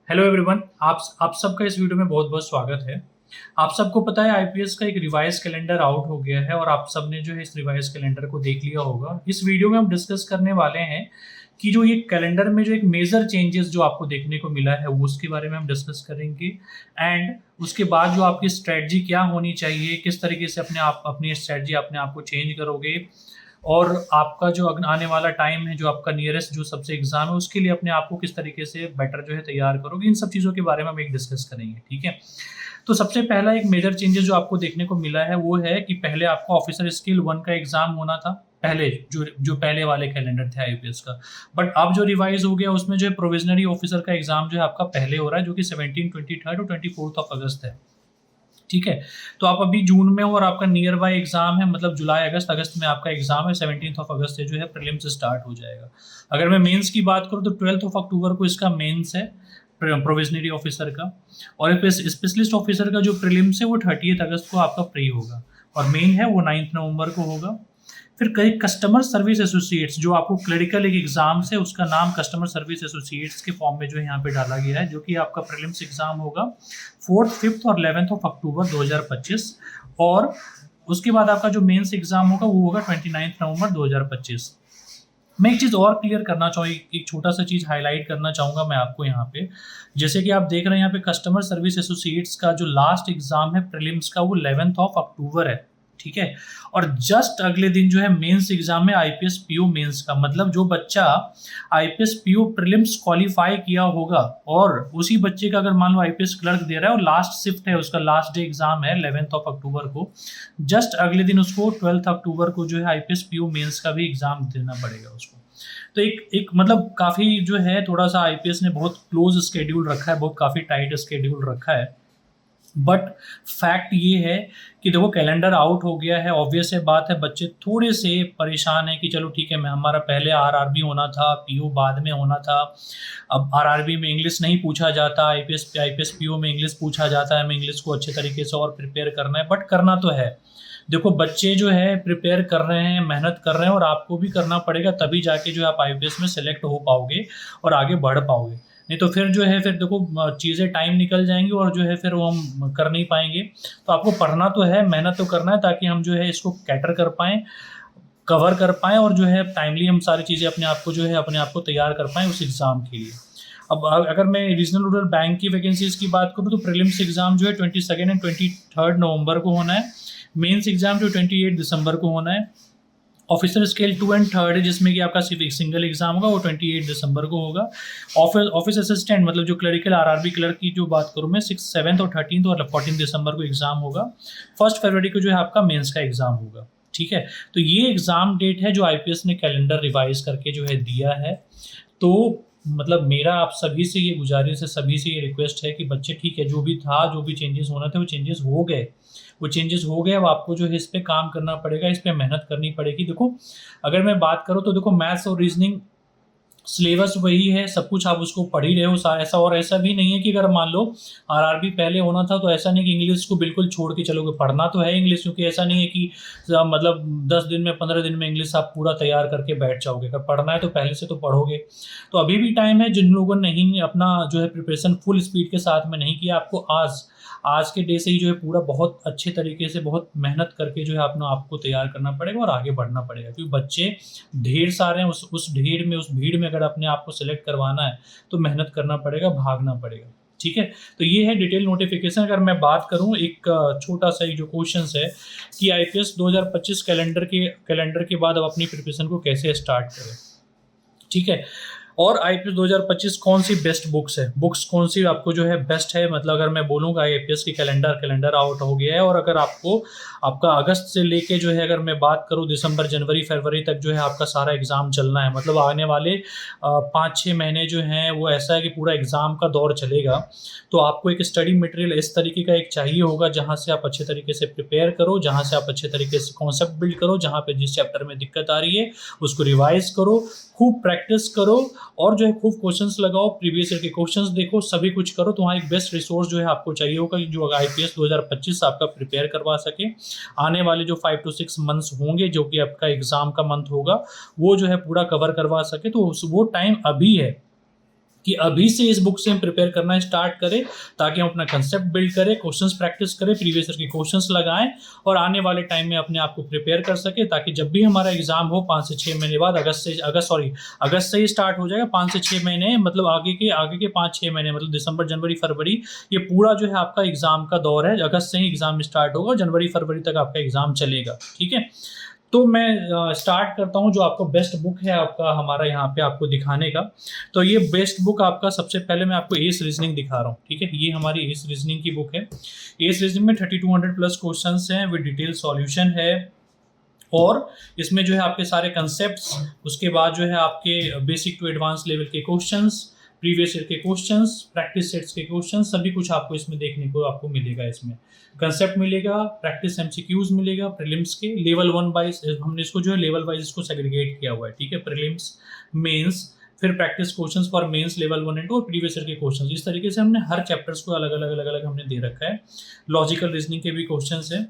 Hello everyone, आप सबका इस वीडियो में बहुत बहुत स्वागत है। आप सबको पता है आईपीएस का एक रिवाइज कैलेंडर आउट हो गया है और आप सबने जो है इस रिवाइज कैलेंडर को देख लिया होगा। इस वीडियो में हम डिस्कस करने वाले हैं कि जो ये कैलेंडर में जो एक मेजर चेंजेस जो आपको देखने को मिला है वो उसके बारे में हम डिस्कस करेंगे। एंड उसके बाद जो आपकी स्ट्रेटजी क्या होनी चाहिए, किस तरीके से अपनी स्ट्रेटजी अपने आप को चेंज करोगे और आपका जो आने वाला टाइम है, जो आपका नियरेस्ट जो सबसे एग्जाम है, उसके लिए अपने आप को किस तरीके से बेटर जो है तैयार करोगे, इन सब चीज़ों के बारे में हम एक डिस्कस करेंगे। ठीक है, तो सबसे पहला एक मेजर चेंजेस जो आपको देखने को मिला है वो है कि पहले आपका ऑफिसर स्किल 1 का एग्जाम होना था, पहले जो पहले वाले कैलेंडर थे आईपीएस का। बट अब जो रिवाइज हो गया उसमें जो है प्रोविजनरी ऑफिसर का एग्जाम जो है आपका पहले हो रहा है, जो कि 17, 23 और 24 अगस्त है। ठीक है, तो आप अभी जून में हो और आपका नियर बाय एग्जाम है, मतलब जुलाई अगस्त अगस्त में आपका एग्जाम है। 17 अगस्त से जो है प्रीलिम्स स्टार्ट हो जाएगा। अगर मैं मेंस की बात करूँ तो 12 अक्टूबर को इसका मेंस है प्रोविजनरी ऑफिसर का, और स्पेशलिस्ट ऑफिसर का जो प्रीलिम्स है वो 30 अगस्त को आपका प्री होगा और मेन है वो 9 नवंबर को होगा। फिर कई कस्टमर सर्विस एसोसिएट्स जो आपको क्लरिकल एक एग्जाम से, उसका नाम कस्टमर सर्विस एसोसिएट्स के फॉर्म में जो है यहाँ पे डाला गया है, जो कि आपका प्रीलिम्स एग्जाम होगा 4th, 5th और 11th अक्टूबर 2025। और उसके बाद आपका जो मेंस एग्जाम होगा वो होगा 29 नवंबर 2025। मैं एक चीज़ और क्लियर करना चाहूँ, एक छोटा सा चीज़ हाईलाइट करना चाहूँगा मैं आपको यहाँ पे। जैसे कि आप देख रहे हैं यहाँ पे कस्टमर सर्विस एसोसिएट्स का जो लास्ट एग्जाम है प्रीलिम्स का वो 11th अक्टूबर है। ठीक है, और जस्ट अगले दिन जो है मेंस एग्जाम में आईपीएस पीओ मेंस का, मतलब जो बच्चा आईपीएस पीओ प्रीलिम्स क्वालिफाई किया होगा और उसी बच्चे का अगर मान लो आईपीएस क्लर्क दे रहा है और लास्ट शिफ्ट है, उसका लास्ट डे एग्जाम है 11th अक्टूबर को, जस्ट अगले दिन उसको 12th अक्टूबर को जो है आईपीएस पीओ मेंस का भी एग्जाम देना पड़ेगा उसको। तो एक एक मतलब काफ़ी जो है थोड़ा सा आईपीएस ने बहुत क्लोज स्केड्यूल रखा है, बहुत काफ़ी टाइट स्केड्यूल रखा है। बट फैक्ट ये है कि देखो कैलेंडर आउट हो गया है, ऑब्वियस है बात है, बच्चे थोड़े से परेशान है कि चलो ठीक है, मैं हमारा पहले आरआरबी होना था, पीओ बाद में होना था। अब आरआरबी में इंग्लिश नहीं पूछा जाता, आईपीएस पीओ में इंग्लिश पूछा जाता है, हमें इंग्लिश को अच्छे तरीके से और प्रिपेयर करना है। बट करना तो है, देखो बच्चे जो है प्रिपेयर कर रहे हैं, मेहनत कर रहे हैं और आपको भी करना पड़ेगा, तभी जाके जो है आप आईपीएस में सेलेक्ट हो पाओगे और आगे बढ़ पाओगे। नहीं तो फिर जो है फिर देखो चीज़ें टाइम निकल जाएंगी और जो है फिर वो हम कर नहीं पाएंगे। तो आपको पढ़ना तो है, मेहनत तो करना है, ताकि हम जो है इसको कैटर कर पाएँ, कवर कर पाएँ और जो है टाइमली हम सारी चीज़ें अपने आप को जो है अपने आप को तैयार कर पाएँ उस एग्ज़ाम के लिए। अब अगर मैं रीजनल रूरल बैंक की वैकेंसीज़ की बात करूँ तो प्रीलिम्स एग्ज़ाम जो है 22 एंड 23 नवंबर को होना है। मेंस एग्ज़ाम जो 28 दिसंबर को होना है। ऑफिसर स्केल 2 एंड 3 है, जिसमें कि आपका सिर्फ एक सिंगल एग्जाम होगा, वो 28 दिसंबर को होगा। ऑफिस असिस्टेंट मतलब जो क्लरिकल आरआरबी क्लर्क की जो बात करूँ मैं, 6, 7 और 13 और 14 दिसंबर को एग्जाम होगा। 1 फरवरी को जो है आपका मेंस का एग्जाम होगा। ठीक है, तो ये एग्जाम डेट है जो आईपीएस ने कैलेंडर रिवाइज करके जो है दिया है। तो मतलब मेरा आप सभी से ये गुजारिश है, सभी से ये रिक्वेस्ट है कि बच्चे ठीक है, जो भी था, जो भी चेंजेस होना थे वो चेंजेस हो गए, वो चेंजेस हो गए। अब आपको जो है इस पे काम करना पड़ेगा, इस पे मेहनत करनी पड़ेगी। देखो अगर मैं बात करूँ तो देखो मैथ्स और रीजनिंग सिलेबस वही है, सब कुछ आप उसको पढ़ ही रहे हो ऐसा, और ऐसा भी नहीं है कि अगर मान लो आरआरबी पहले होना था तो ऐसा नहीं कि इंग्लिश को बिल्कुल छोड़ के चलोगे, पढ़ना तो है इंग्लिश, क्योंकि ऐसा नहीं है कि मतलब 10 दिन में 15 दिन में इंग्लिश आप पूरा तैयार करके बैठ जाओगे। अगर पढ़ना है तो पहले से तो पढ़ोगे। तो अभी भी टाइम है, जिन लोगों ने नहीं अपना जो है प्रिपरेशन फुल स्पीड के साथ में नहीं किया, आपको आज के डे से ही जो है पूरा बहुत अच्छे तरीके से बहुत मेहनत करके जो है अपना आपको तैयार करना पड़ेगा और आगे बढ़ना पड़ेगा, क्योंकि बच्चे ढेर सारे हैं, उस ढेर में, उस भीड़ में अगर अपने आप को सिलेक्ट करवाना है तो मेहनत करना पड़ेगा, भागना पड़ेगा। ठीक है, तो ये है डिटेल नोटिफिकेशन। अगर मैं बात करूं एक छोटा सा जो क्वेश्चन है कि आईपीएस 2025 कैलेंडर के बाद अब अपनी प्रिपरेशन को कैसे स्टार्ट करें। ठीक है, और आईपीएस 2025 कौन सी बेस्ट बुक्स कौन सी आपको जो है बेस्ट है, मतलब अगर मैं बोलूँगा आईपीएस की कैलेंडर आउट हो गया है, और अगर आपको आपका अगस्त से लेके जो है अगर मैं बात करूँ दिसंबर, जनवरी, फरवरी तक जो है आपका सारा एग्ज़ाम चलना है, मतलब आने वाले 5-6 महीने जो हैं वो ऐसा है कि पूरा एग्ज़ाम का दौर चलेगा। तो आपको एक स्टडी मटेरियल इस तरीके का एक चाहिए होगा जहाँ से आप अच्छे तरीके से प्रिपेयर करो, जहाँ से आप अच्छे तरीके से कॉन्सेप्ट बिल्ड करो, जहाँ पे जिस चैप्टर में दिक्कत आ रही है उसको रिवाइज करो, खूब प्रैक्टिस करो और जो है खूब क्वेश्चंस लगाओ, प्रीवियस ईयर के क्वेश्चंस देखो, सभी कुछ करो। तो वहाँ एक बेस्ट रिसोर्स जो है आपको चाहिए होगा जो आईपीएस 2025 आपका प्रिपेयर करवा सके। आने वाले जो 5 to 6 मंथ्स होंगे, जो कि आपका एग्जाम का मंथ होगा, वो जो है पूरा कवर करवा सके। तो वो टाइम अभी है, कि अभी से इस बुक से हम प्रिपेयर करना स्टार्ट करें, ताकि हम अपना कंसेप्ट बिल्ड करें, क्वेश्चंस प्रैक्टिस करें, प्रीवियस ईयर के क्वेश्चंस लगाएं और आने वाले टाइम में अपने आप को प्रिपेयर कर सके, ताकि जब भी हमारा एग्जाम हो 5 से 6 महीने बाद, अगस्त से ही स्टार्ट हो जाएगा। 5 से 6 महीने मतलब आगे के 5-6 महीने, मतलब दिसंबर, जनवरी, फरवरी, ये पूरा जो है आपका एग्जाम का दौर है। अगस्त से ही एग्जाम स्टार्ट होगा, जनवरी फरवरी तक आपका एग्जाम चलेगा। ठीक है, तो मैं स्टार्ट करता हूँ जो आपको बेस्ट बुक है आपका हमारा यहाँ पे आपको दिखाने का। तो ये बेस्ट बुक आपका, सबसे पहले मैं आपको एस रीजनिंग दिखा रहा हूँ। ठीक है, ये हमारी एस रीजनिंग की बुक है। एस रीजनिंग में 3200 प्लस क्वेश्चंस हैं विद डिटेल सॉल्यूशन है, और इसमें जो है आपके सारे कंसेप्ट्स, उसके बाद जो है आपके बेसिक टू एडवांस लेवल के क्वेश्चंस, प्रीवियस ईयर के क्वेश्चंस, प्रैक्टिस सेट्स के क्वेश्चंस, सभी कुछ आपको इसमें देखने को आपको मिलेगा। इसमें कंसेप्ट मिलेगा, प्रैक्टिस एमसीक्यूज मिलेगा, प्रीलिम्स के लेवल 1 वाइज हमने इसको जो है लेवल वाइज इसको सेग्रीगेट किया हुआ है। ठीक है, प्रीलिम्स, मेंस, फिर practice questions for mains level 1 and 2 और प्रीवियस ईयर के क्वेश्चंस। इस तरीके से हमने हर चैप्टर्स को अलग अलग हमने दे रखा है। लॉजिकल रीजनिंग के भी क्वेश्चंस हैं,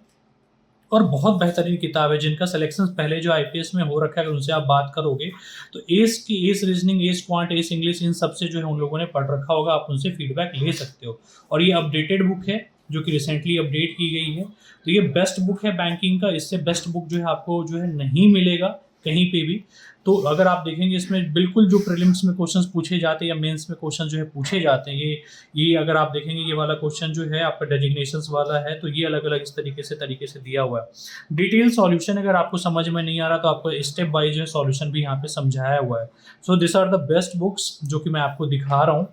और बहुत बेहतरीन किताब है, जिनका सिलेक्शन पहले जो आईपीएस में हो रखा है, अगर उनसे आप बात करोगे तो as reasoning, as quant, as English, इन सब से जो है उन लोगों ने पढ़ रखा होगा, आप उनसे फीडबैक ले सकते हो। और ये अपडेटेड बुक है, जो कि रिसेंटली अपडेट की गई है। तो ये बेस्ट बुक है बैंकिंग का, इससे बेस्ट बुक जो है आपको जो है नहीं मिलेगा कहीं पे भी। तो अगर आप देखेंगे इसमें बिल्कुल जो प्रीलिम्स में क्वेश्चंस पूछे जाते हैं या मेंस में क्वेश्चन जो है पूछे जाते हैं, ये अगर आप देखेंगे ये वाला क्वेश्चन जो है आपका डेजिग्नेशंस वाला है, तो ये अलग अलग इस तरीके से दिया हुआ है। डिटेल सॉल्यूशन अगर आपको समझ में नहीं आ रहा तो आपको स्टेप बाय जो है सॉल्यूशन भी यहाँ पे समझाया हुआ है। So this are the best books जो कि मैं आपको दिखा रहा हूँ,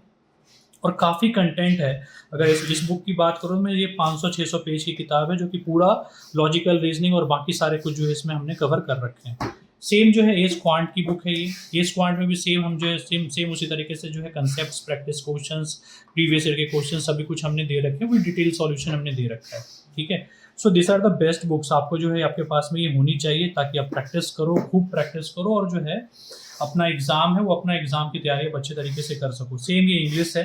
और काफ़ी कंटेंट है। अगर इस बुक की बात करूँ मैं, ये 500-600 पेज की किताब है, जो कि पूरा लॉजिकल रीजनिंग और बाकी सारे कुछ जो है इसमें हमने कवर कर रखे हैं। सेम जो है एस क्वांट की बुक है ये। एस क्वांट में भी सेम हम जो है सेम उसी तरीके से जो है concepts, practice questions, previous year के क्वेश्चन सभी कुछ हमने दे रखे हैं, वो डिटेल सॉल्यूशन हमने दे रखा है। ठीक है, so this are the best books, आपको जो है आपके पास में ये होनी चाहिए, ताकि आप प्रैक्टिस करो, खूब प्रैक्टिस करो, और जो है अपना एग्जाम है वो अपना एग्जाम की तैयारी आप अच्छे तरीके से कर सको। सेम ये इंग्लिश है।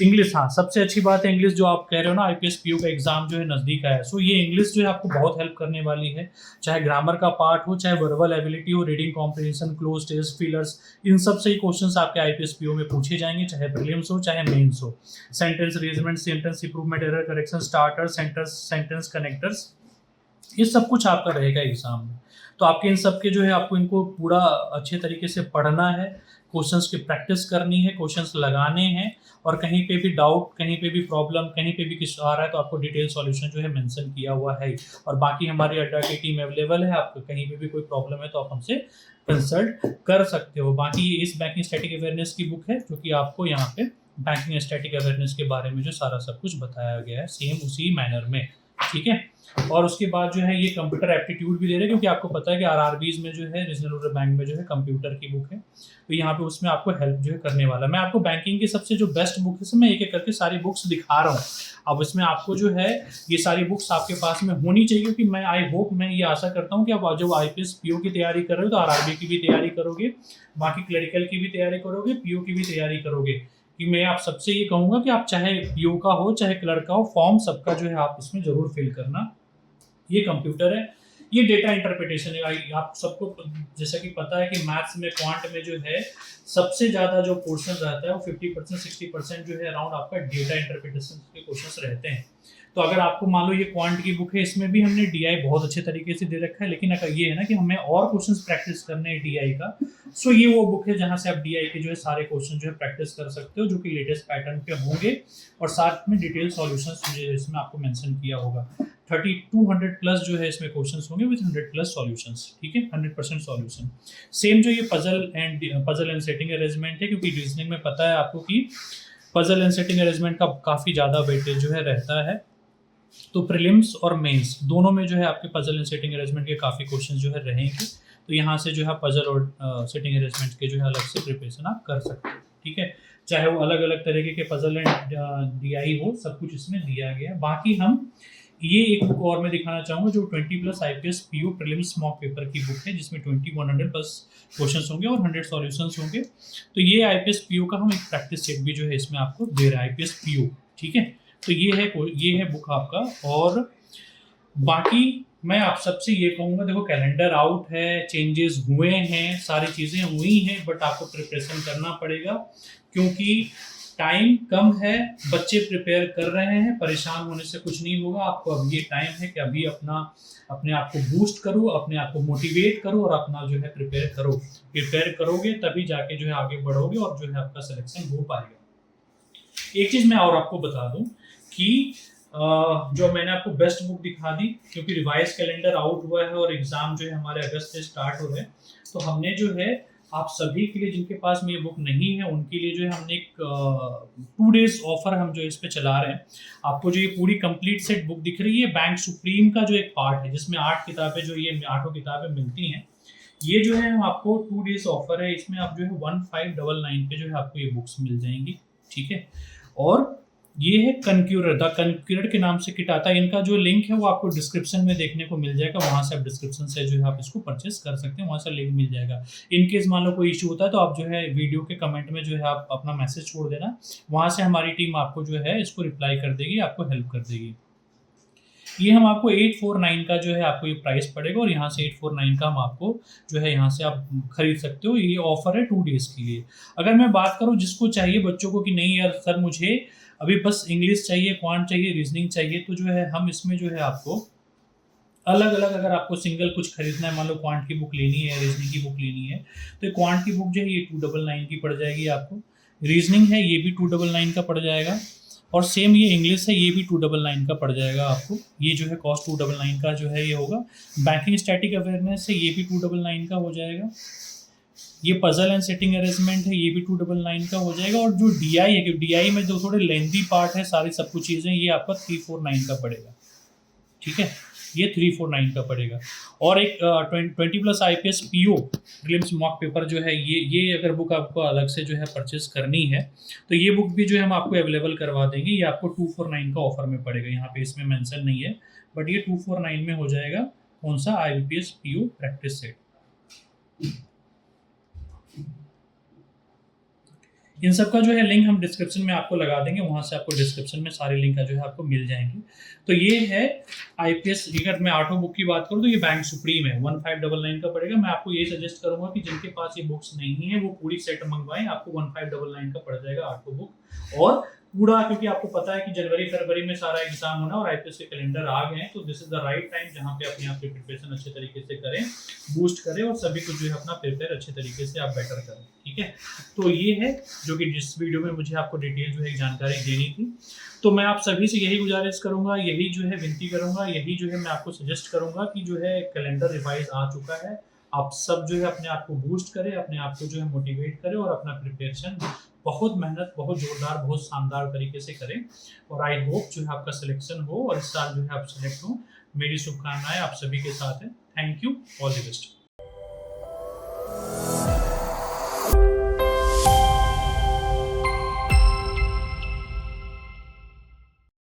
इंग्लिश, हाँ, सबसे अच्छी बात है इंग्लिश, जो आप कह रहे हो ना आईपीएस पीयू का एग्जाम जो है नजदीक आया है, सो ये इंग्लिश जो है आपको बहुत हेल्प करने वाली है। चाहे ग्रामर का पार्ट हो, चाहे वर्बल एबिलिटी हो, reading comprehension, cloze test, fillers, इन सब से ही क्वेश्चंस आपके आईपीएस पीयू में पूछे जाएंगे, चाहे प्रीलिम्स हो चाहे मेंस हो। Sentence arrangement, sentence improvement, error correction, starter, sentence connectors, ये सब कुछ आपका रहेगा एग्जाम में। तो आपके इन सब के जो है आपको इनको पूरा अच्छे तरीके से पढ़ना है, क्वेश्चंस की प्रैक्टिस करनी है, क्वेश्चंस लगाने हैं, और कहीं पे भी डाउट, कहीं पे भी प्रॉब्लम, कहीं पे भी कुछ आ रहा है तो आपको डिटेल सॉल्यूशन जो है मेंशन किया हुआ है। और बाकी हमारी अड्डा की टीम अवेलेबल है, आपको कहीं पे भी कोई प्रॉब्लम है तो आप हमसे कंसल्ट कर सकते हो। बाकी इस बैंकिंग स्टैटिक अवेयरनेस की बुक है, जो कि आपको यहाँ पे बैंकिंग स्टैटिक अवेयरनेस के बारे में जो सारा सब कुछ बताया गया है, सेम उसी मैनर में। ठीक है, और उसके बाद जो है ये कंप्यूटर एप्टीट्यूड भी दे रहे हैं, क्योंकि आपको पता है कि आरआरबीज में जो है, रीजनल रूरल बैंक में जो है कंप्यूटर की बुक है, तो यहाँ पे उसमें आपको हेल्प जो है करने वाला है। मैं आपको बैंकिंग की सबसे जो बेस्ट बुक है, मैं एक एक करके सारी बुक्स दिखा रहा हूँ। अब इसमें आपको जो है ये सारी बुक्स आपके पास में होनी चाहिए, क्योंकि मैं मैं ये आशा करता हूँ कि आप जो आईपीएस पीओ की तैयारी कर रहे हो तो आरआरबी की भी तैयारी करोगे, बाकी क्लरिकल की भी तैयारी करोगे, पीओ की भी तैयारी करोगे। कि मैं आप सबसे ये कहूँगा कि आप चाहे पीओ का हो चाहे क्लर्क का हो, फॉर्म सबका जो है आप इसमें जरूर फिल करना। ये कंप्यूटर है, ये डेटा इंटरप्रिटेशन है। आप सबको जैसा कि पता है कि मैथ्स में, क्वांट में जो है सबसे ज़्यादा जो पोर्शन रहता है वो 50% 60% जो है अराउंड आपका डेटा इंटरप्रिटेशन के क्वेश्चंस रहते हैं। तो अगर आपको मान लो ये क्वांट की बुक है, इसमें भी हमने डीआई बहुत अच्छे तरीके से दे रखा है, लेकिन अगर ये है ना कि हमें और क्वेश्चंस प्रैक्टिस करने हैं डीआई का, सो ये वो बुक है जहाँ से आप डीआई के जो है सारे क्वेश्चन जो है प्रैक्टिस कर सकते हो, जो कि लेटेस्ट पैटर्न पे होंगे, और साथ में डिटेल सॉल्यूशंस इसमें आपको मेंशन किया होगा। 3200 प्लस जो है इसमें क्वेश्चंस होंगे विद 100 प्लस सॉल्यूशंस। ठीक है, 100% सॉल्यूशन। सेम जो ये पजल एंड सेटिंग अरेंजमेंट है, क्योंकि रीजनिंग में पता है आपको कि पजल एंड सेटिंग अरेंजमेंट का काफ़ी ज़्यादा वेटेज जो है रहता है। तो प्रीलिम्स और मेंस दोनों में जो है आपके पजल एंड सेटिंग अरेंजमेंट के काफ़ी क्वेश्चन जो है रहेंगे, तो यहाँ से जो है पजल और सेटिंग अरेंजमेंट के जो है अलग से प्रिपरेशन आप कर सकते हैं। ठीक है, चाहे वो अलग अलग तरीके के पजल एंड डीआई हो, सब कुछ इसमें दिया गया है। बाकी हम ये एक बुक और मैं दिखाना चाहूँगा, जो 20 plus IPS PU prelims mock paper की बुक है, जिसमें 100 प्लस क्वेश्चंस होंगे और 100 सॉल्यूशंस होंगे। तो ये आईपीएस पीयू का हम एक प्रैक्टिस सेट भी जो है इसमें आपको दे रहा है, आईपीएस पीयू। ठीक है, तो ये है बुक आपका। और बाकी मैं आप सबसे ये कहूँगा, देखो कैलेंडर आउट है, चेंजेस हुए हैं, सारी चीज़ें हुई हैं, बट आपको प्रिपरेशन करना पड़ेगा क्योंकि टाइम कम है, बच्चे प्रिपेयर कर रहे हैं, परेशान होने से कुछ नहीं होगा। आपको अब ये टाइम है कि अभी अपने आप को बूस्ट करो, अपने आप को मोटिवेट करो और अपना जो है प्रिपेयर करो। प्रिपेयर करोगे तभी जाके जो है आगे बढ़ोगे और जो है आपका सिलेक्शन हो पाएगा। एक चीज़ मैं और आपको बता दूं कि जो मैंने आपको बेस्ट बुक दिखा दी, क्योंकि रिवाइज कैलेंडर आउट हुआ है और एग्जाम जो है हमारे अगस्त से स्टार्ट हो रहे हैं, तो हमने जो है आप सभी के लिए, जिनके पास में ये बुक नहीं है उनके लिए जो है हमने एक 2 डेज ऑफर हम जो इस पे चला रहे हैं। आपको जो ये पूरी कंप्लीट सेट बुक दिख रही है, बैंक सुप्रीम का जो एक पार्ट है जिसमें 8 किताबें, जो ये 8 किताबें मिलती हैं, ये जो है आपको 2 डेज ऑफर है। इसमें आप जो है 1599 पे जो है आपको ये बुक्स मिल जाएंगी, ठीक है। और ये है कनक्यूरर, द कनक्यूरर के नाम से किट आता है। इनका जो लिंक है वो आपको डिस्क्रिप्शन में देखने को मिल जाएगा, वहां से आप डिस्क्रिप्शन से जो है आप इसको परचेस कर सकते हैं, वहां से लिंक मिल जाएगा। इन केस मान लो कोई इशू होता है तो आप जो है वीडियो के कमेंट में जो है आप अपना मैसेज छोड़ देना, वहां से हमारी टीम आपको जो है इसको रिप्लाई कर देगी, आपको हेल्प कर देगी। ये हम आपको 849 का जो है आपको ये प्राइस पड़ेगा और यहाँ से 849 का हम आपको जो है यहाँ से आप खरीद सकते हो। ये ऑफर है 2 डेज के लिए। अगर मैं बात करूँ जिसको चाहिए बच्चों को कि नहीं यार सर मुझे अभी बस इंग्लिश चाहिए, क्वांट चाहिए, रीजनिंग चाहिए, तो जो है हम इसमें जो है आपको अलग अलग, अगर आपको सिंगल कुछ खरीदना है, मान लो क्वांट की बुक लेनी है, रीजनिंग की बुक लेनी है, तो क्वांट की बुक जो है ये 299 की पड़ जाएगी आपको। रीजनिंग है ये भी 299 का पड़ जाएगा, और सेम ये इंग्लिश है ये भी 299 का पड़ जाएगा आपको। ये जो है कॉस्ट 299 का जो है ये होगा। बैंकिंग स्टैटिक अवेयरनेस है ये भी 299 का हो जाएगा। ये पजल एंड सेटिंग अरेंजमेंट है ये भी 299 का हो जाएगा। और जो डीआई है, कि डीआई में जो थोड़े लेंथी पार्ट है, सारी सब कुछ चीज़ें, ये आपका 349 का पड़ेगा, ठीक है। ये 349 का पड़ेगा। और एक 20+ IPS PO prelims mock paper जो है, ये अगर बुक आपको अलग से जो है परचेस करनी है तो ये बुक भी जो है हम आपको अवेलेबल करवा देंगे। ये आपको 249 का ऑफर में पड़ेगा, यहाँ पे इसमें मेंशन नहीं है, बट ये 249 में हो जाएगा। कौन सा? IBPS PO practice set. इन सब का जो है लिंक हम डिस्क्रिप्शन में आपको लगा देंगे, वहां से आपको डिस्क्रिप्शन में सारे लिंक का जो है आपको मिल जाएंगे। तो ये है IPS। अगर मैं ऑटो बुक की बात करूँ तो ये बैंक सुप्रीम है, 1599 का पड़ेगा। मैं आपको ये सजेस्ट करूंगा कि जिनके पास ये बुक्स नहीं है वो पूरी सेट मंगवाएं, आपको 1599 का पड़ जाएगा ऑटो बुक। और पूरा, क्योंकि आपको पता है कि जनवरी फरवरी में सारा एग्जाम होना और IPS के कैलेंडर आ गए हैं, तो this is the right time जहां पे अपने आप की प्रिपरेशन अच्छे तरीके से करें, बूस्ट करें और सभी कुछ जो है अपना प्रिपेयर अच्छे तरीके से आप बेटर करें, ठीक है। तो ये है जो कि जिस वीडियो में मुझे आपको डिटेल जो है जानकारी देनी थी। तो मैं आप सभी से यही गुजारिश करूंगा, यही जो है विनती करूंगा, यही जो है मैं आपको सजेस्ट करूंगा कि जो है कैलेंडर रिवाइज आ चुका है, आप सब जो है अपने आप को बूस्ट करें, अपने आप को जो है मोटिवेट करें और अपना प्रिपरेशन बहुत मेहनत, बहुत जोरदार, बहुत शानदार तरीके से करें। और आई होप जो है आपका सिलेक्शन हो और इस साल जो है आप सिलेक्ट हो। मेरी शुभकामनाएं आप सभी के साथ है। Thank you, all the best.